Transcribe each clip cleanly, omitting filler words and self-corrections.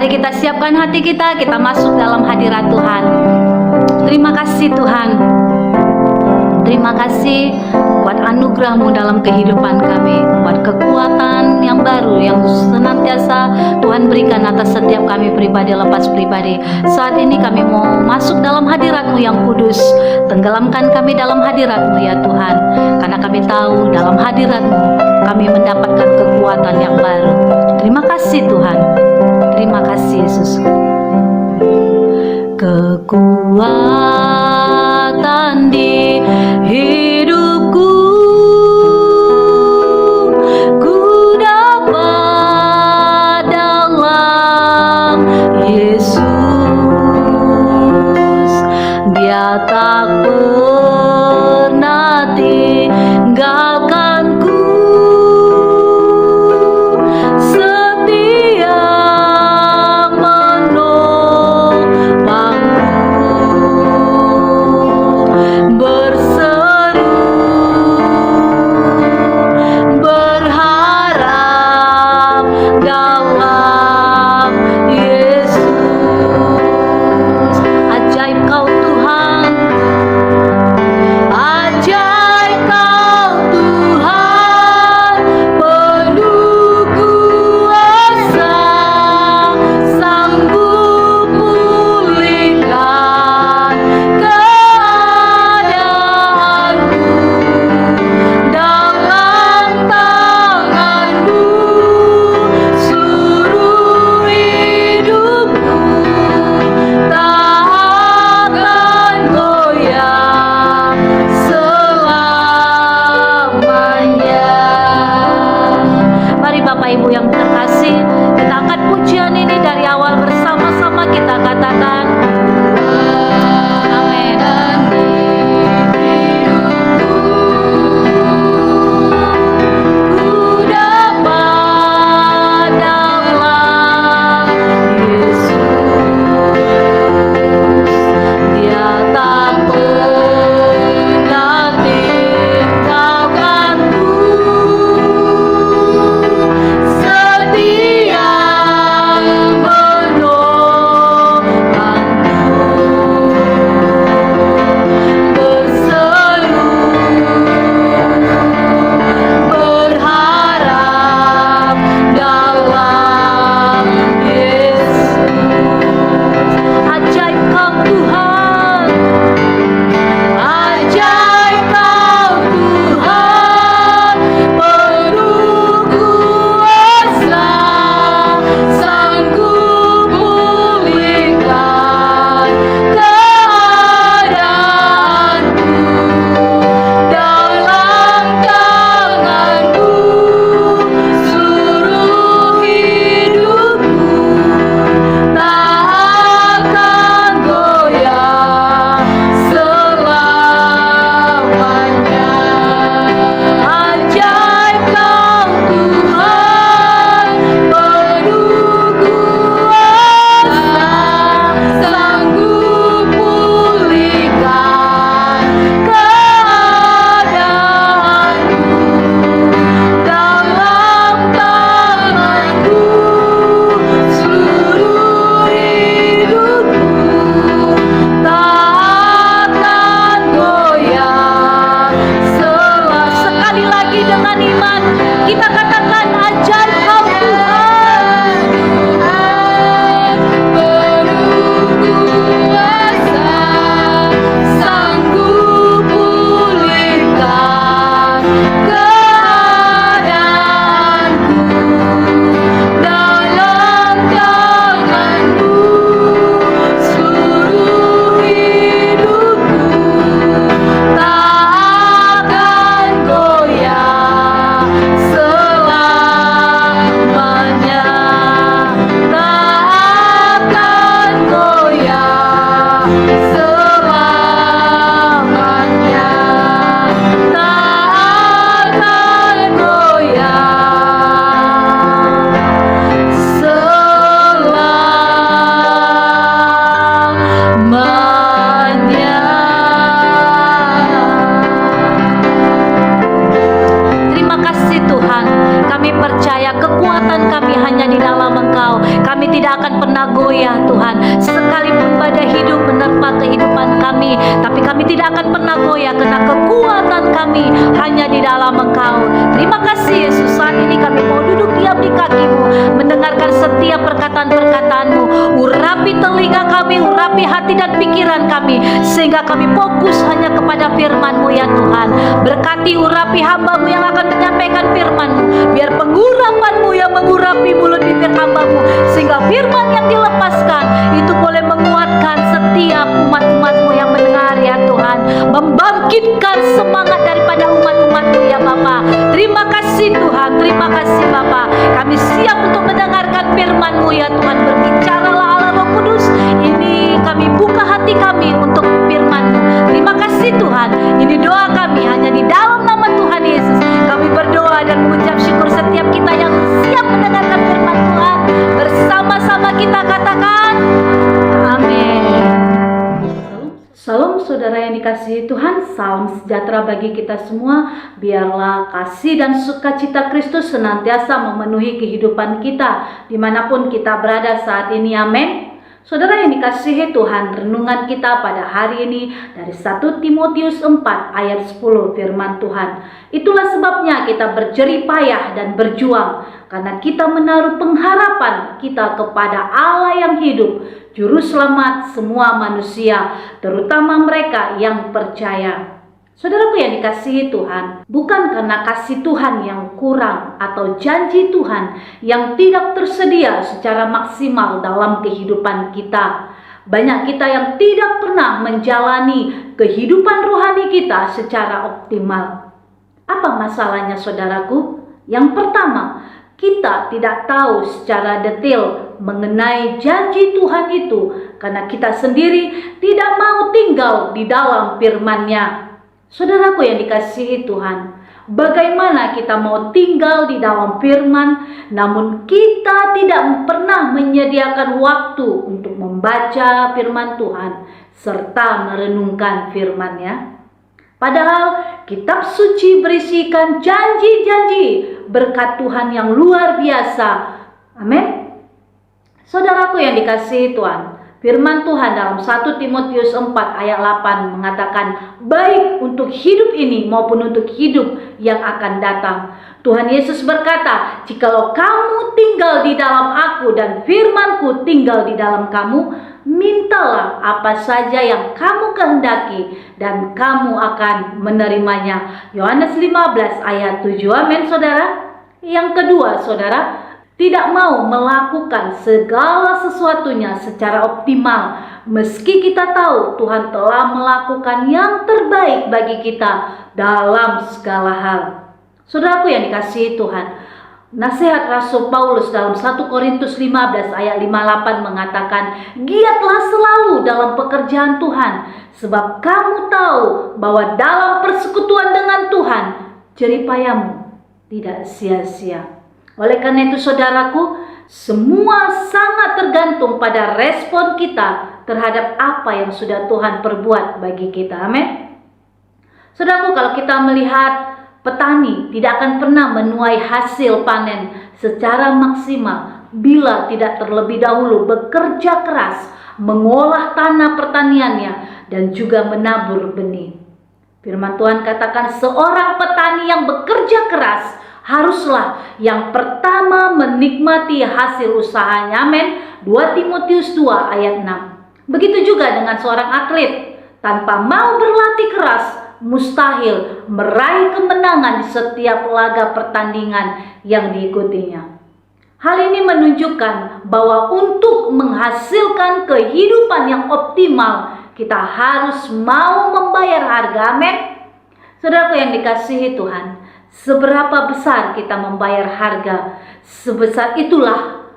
Mari kita siapkan hati kita masuk dalam hadirat Tuhan. Terima kasih Tuhan. Terima kasih buat anugerah-Mu dalam kehidupan kami, buat kekuatan yang baru yang senantiasa Tuhan berikan atas setiap kami pribadi lepas pribadi. Saat ini kami mau masuk dalam hadirat-Mu yang kudus. Tenggelamkan kami dalam hadirat-Mu ya Tuhan, karena kami tahu dalam hadirat-Mu kami mendapatkan kekuatan yang baru. Terima kasih Tuhan. Terima kasih Yesus. Kekuatan di hidupku, ku dapat dalam Yesus. Dia tak pernah tinggalkanku, setia Terima kasih Tuhan. Kami percaya kekuatan kami hanya di dalam Engkau. Kami tidak akan pernah goyah Tuhan. Sekalipun badai hidup menerpa kehidupan kami, tapi kami tidak akan pernah goyah karena kekuatan kami hanya di dalam Engkau. Terima kasih Yesus. Saat ini kami mau duduk diam di kaki-Mu, mendengarkan setiap perkataan-perkataan-Mu. Urapi telinga kami, urapi hati dan pikiran kami, sehingga kami fokus hanya kepada firman-Mu ya Tuhan. Berkati urapi hamba-Mu yang akan menyampaikan firman-Mu. Biar pengurapan-Mu yang mengurapi mulut bibir hamba-Mu, sehingga firman yang dilepaskan itu boleh menguatkan setiap umat-umat-Mu yang mendengar ya Tuhan. Membangkitkan semangat daripada umat-umat-Mu ya Bapa. Terima kasih Tuhan, terima kasih Bapa. Kami siap untuk mendengarkan firman-Mu ya Tuhan. Berbicaralah Allah Roh Kudus. Ini kami buka hati kami untuk firman-Mu. Terima kasih Tuhan. Ini doa kami hanya di dalam nama Tuhan Yesus. Kami berdoa dan mengucap syukur setiap kita yang siap mendengarkan firman Tuhan. Bersama-sama kita katakan amin. Salam saudara yang dikasihi Tuhan, salam sejahtera bagi kita semua. Biarlah kasih dan sukacita Kristus senantiasa memenuhi kehidupan kita dimanapun kita berada saat ini, amin. Saudara yang dikasihi Tuhan, renungan kita pada hari ini dari 1 Timotius 4 ayat 10 firman Tuhan. Itulah sebabnya kita berjerih payah dan berjuang, karena kita menaruh pengharapan kita kepada Allah yang hidup, Juru Selamat semua manusia, terutama mereka yang percaya. Saudaraku yang dikasihi Tuhan, bukan karena kasih Tuhan yang kurang atau janji Tuhan yang tidak tersedia secara maksimal dalam kehidupan kita. Banyak kita yang tidak pernah menjalani kehidupan rohani kita secara optimal. Apa masalahnya saudaraku? Yang pertama, kita tidak tahu secara detail mengenai janji Tuhan itu karena kita sendiri tidak mau tinggal di dalam firman-Nya. Saudaraku yang dikasihi Tuhan, bagaimana kita mau tinggal di dalam firman, namun kita tidak pernah menyediakan waktu untuk membaca firman Tuhan serta merenungkan firman-Nya. Padahal kitab suci berisikan janji-janji berkat Tuhan yang luar biasa. Amin. Saudaraku yang dikasihi Tuhan, firman Tuhan dalam 1 Timotius 4 ayat 8 mengatakan, baik untuk hidup ini maupun untuk hidup yang akan datang. Tuhan Yesus berkata, jikalau kamu tinggal di dalam aku dan firman-Ku tinggal di dalam kamu, mintalah apa saja yang kamu kehendaki dan kamu akan menerimanya. Yohanes 15 ayat 7. Amin saudara. Yang kedua saudara, tidak mau melakukan segala sesuatunya secara optimal, meski kita tahu Tuhan telah melakukan yang terbaik bagi kita dalam segala hal. Saudaraku yang dikasihi Tuhan, nasihat Rasul Paulus dalam 1 Korintus 15 ayat 58 mengatakan, giatlah selalu dalam pekerjaan Tuhan, sebab kamu tahu bahwa dalam persekutuan dengan Tuhan, jerih payahmu tidak sia-sia. Oleh karena itu saudaraku, semua sangat tergantung pada respon kita terhadap apa yang sudah Tuhan perbuat bagi kita. Amin. Saudaraku, kalau kita melihat petani tidak akan pernah menuai hasil panen secara maksimal bila tidak terlebih dahulu bekerja keras mengolah tanah pertaniannya dan juga menabur benih. Firman Tuhan katakan seorang petani yang bekerja keras haruslah yang pertama menikmati hasil usahanya. Amin. 2 Timotius 2 ayat 6. Begitu juga dengan seorang atlet, tanpa mau berlatih keras, mustahil meraih kemenangan di setiap laga pertandingan yang diikutinya. Hal ini menunjukkan bahwa untuk menghasilkan kehidupan yang optimal, kita harus mau membayar harga. Amin. Saudaraku yang dikasihi Tuhan, seberapa besar kita membayar harga, sebesar itulah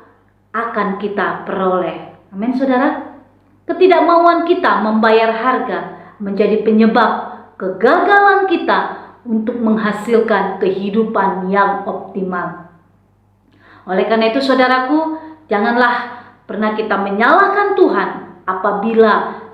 akan kita peroleh. Amin saudara. Ketidakmauan kita membayar harga menjadi penyebab kegagalan kita untuk menghasilkan kehidupan yang optimal. Oleh karena itu saudaraku, janganlah pernah kita menyalahkan Tuhan apabila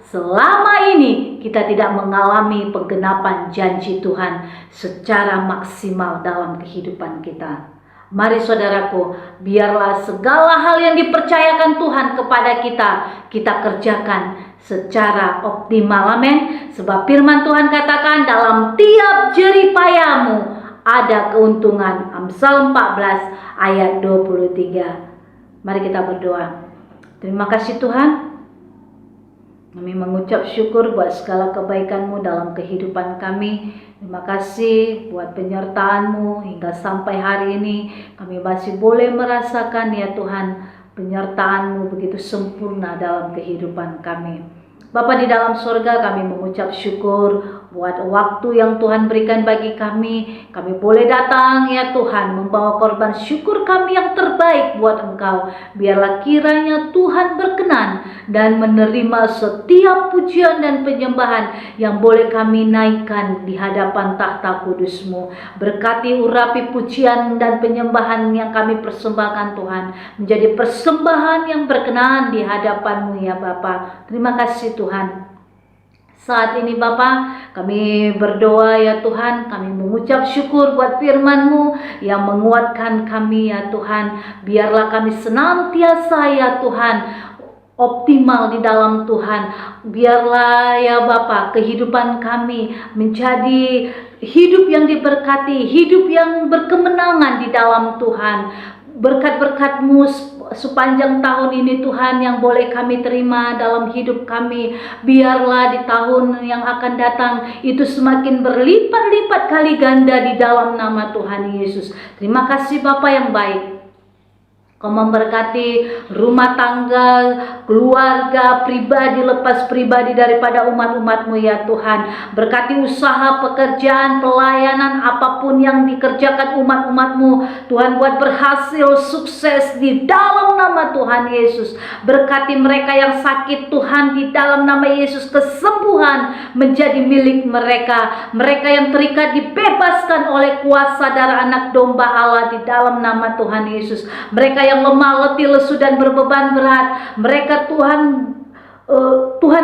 selama ini kita tidak mengalami penggenapan janji Tuhan secara maksimal dalam kehidupan kita. Mari saudaraku, biarlah segala hal yang dipercayakan Tuhan kepada kita kerjakan secara optimal. Amin. Sebab firman Tuhan katakan, dalam tiap jerih payahmu ada keuntungan. Amsal 14 ayat 23. Mari kita berdoa. Terima kasih Tuhan. Kami mengucap syukur buat segala kebaikan-Mu dalam kehidupan kami. Terima kasih buat penyertaan-Mu hingga sampai hari ini. Kami masih boleh merasakan ya Tuhan, penyertaan-Mu begitu sempurna dalam kehidupan kami. Bapa di dalam surga, kami mengucap syukur buat waktu yang Tuhan berikan bagi kami. Kami boleh datang ya Tuhan, membawa korban syukur kami yang terbaik buat Engkau. Biarlah kiranya Tuhan berkenan dan menerima setiap pujian dan penyembahan yang boleh kami naikkan di hadapan takhta kudus-Mu. Berkati urapi pujian dan penyembahan yang kami persembahkan Tuhan, menjadi persembahan yang berkenan di hadapan-Mu ya Bapa. Terima kasih Tuhan. Saat ini Bapa, kami berdoa ya Tuhan, kami mengucap syukur buat firman-Mu yang menguatkan kami ya Tuhan. Biarlah kami senantiasa ya Tuhan optimal di dalam Tuhan. Biarlah ya Bapa, kehidupan kami menjadi hidup yang diberkati, hidup yang berkemenangan di dalam Tuhan. Berkat-berkat-Mu sepanjang tahun ini Tuhan yang boleh kami terima dalam hidup kami. Biarlah di tahun yang akan datang itu semakin berlipat-lipat kali ganda di dalam nama Tuhan Yesus. Terima kasih Bapa yang baik. Kau memberkati rumah tangga, keluarga, pribadi, lepas pribadi daripada umat-umat-Mu ya Tuhan. Berkati usaha, pekerjaan, pelayanan, apapun yang dikerjakan umat-umat-Mu. Tuhan buat berhasil, sukses di dalam nama Tuhan Yesus. Berkati mereka yang sakit Tuhan, di dalam nama Yesus kesembuhan menjadi milik mereka. Mereka yang terikat dibebaskan oleh kuasa darah anak domba Allah di dalam nama Tuhan Yesus. Mereka yang lemah, letih, lesu dan berbeban berat, mereka Tuhan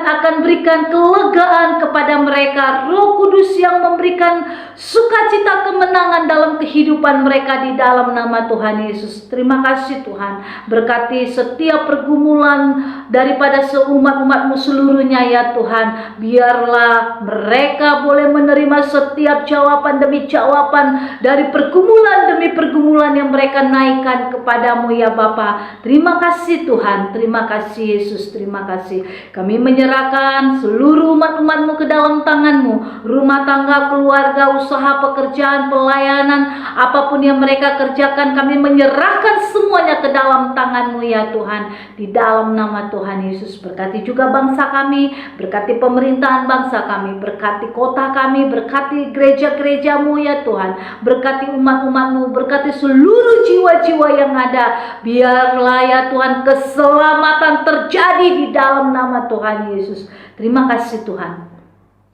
akan berikan kelegaan kepada mereka. Roh Kudus yang memberikan sukacita kemenangan dalam kehidupan mereka di dalam nama Tuhan Yesus. Terima kasih Tuhan. Berkati setiap pergumulan daripada seumat-umat-Mu seluruhnya ya Tuhan. Biarlah mereka boleh menerima setiap jawaban demi jawaban dari pergumulan demi pergumulan yang mereka naikkan kepadamu ya Bapa. Terima kasih Tuhan. Terima kasih Yesus. Terima kasih. Kami menyerahkan seluruh umat-umat-Mu ke dalam tangan-Mu. Rumah tangga, keluarga, usaha, pekerjaan, pelayanan, apapun yang mereka kerjakan, kami menyerahkan semuanya ke dalam tangan-Mu ya Tuhan. Di dalam nama Tuhan Yesus, berkati juga bangsa kami, berkati pemerintahan bangsa kami, berkati kota kami, berkati gereja-gereja-Mu ya Tuhan. Berkati umat-umat-Mu, berkati seluruh jiwa-jiwa yang ada. Biarlah ya Tuhan keselamatan terjadi di dalam nama Tuhan Yesus. Terima kasih Tuhan.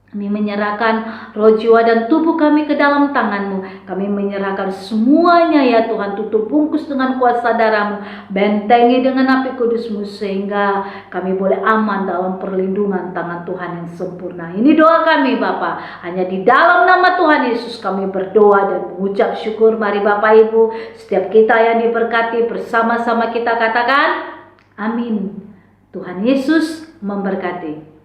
Kami menyerahkan roh, jiwa, dan tubuh kami ke dalam tangan-Mu. Kami menyerahkan semuanya ya Tuhan. Tutup bungkus dengan kuasa darah-Mu. Bentengi dengan api kudus-Mu. Sehingga kami boleh aman dalam perlindungan tangan Tuhan yang sempurna. Ini doa kami Bapa. Hanya di dalam nama Tuhan Yesus kami berdoa dan mengucap syukur. Mari Bapak Ibu, setiap kita yang diberkati bersama-sama kita katakan amin. Tuhan Yesus memberkati.